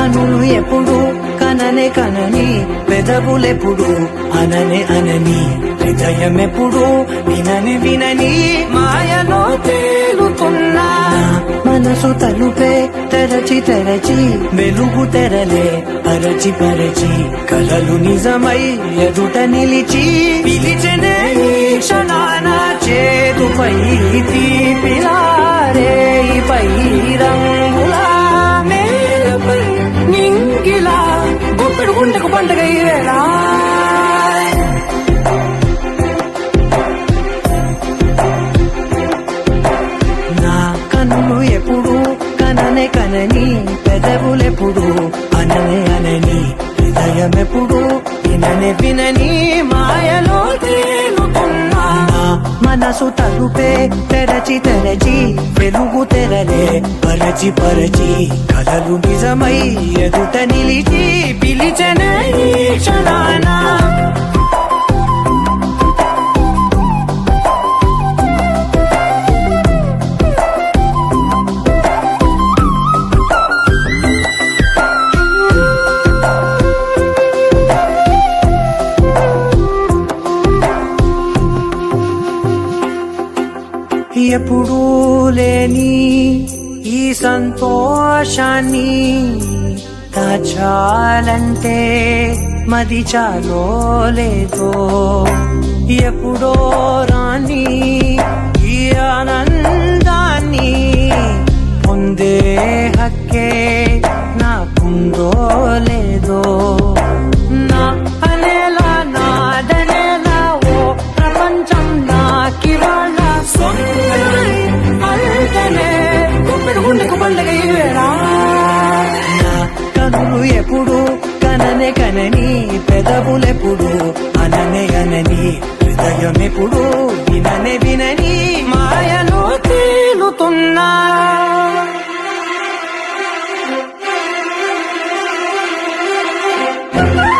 కనులు ఎప్పుడు కననే కనని పెదవులెప్పుడు అననే అనని హృదయం ఎప్పుడు వినని వినని మాయలో తేలుతున్నా మనసు తలుపే తెరచి తెరచి వెలుగు తెరలే పరచి పరచి కలలు నిజమై ఎదుట నిలిచి పిలిచెనే ఈ క్షణాన చేతుపై తీపిలారే పై రంగులా నేలపై నింగిలా గుప్పెడు గుండెకు పండుగ వేళ నా కన్నులు ఎప్పుడు కననే కనని పెదవులెప్పుడు అననే అనని హృదయం ఎప్పుడు విననే వినని మాయలో తేలుతున్నా మనసు తలుపే తెరచి తెరచి వెలుగు తెరలే పరచి పరచి కలలు నిజమై ఎదుట నిలిచి పిలిచెనే ఈ క్షణాన ఎప్పుడూ లేని ఈ సంతోషాన్ని దాచాలంటే మది చాలో లేదో ఎప్పుడో రాని ఈ ఆనందాన్ని పొందే హక్కే నాకుందో లేదో నా అనేలా నాదనేలా ఓ ప్రపంచం నాకివాళ్ళ గుండెకు పండుగ నా కనులు ఎప్పుడు కననే కనని పెదవులెప్పుడు అననే అనని హృదయం ఎప్పుడు విననే వినని మా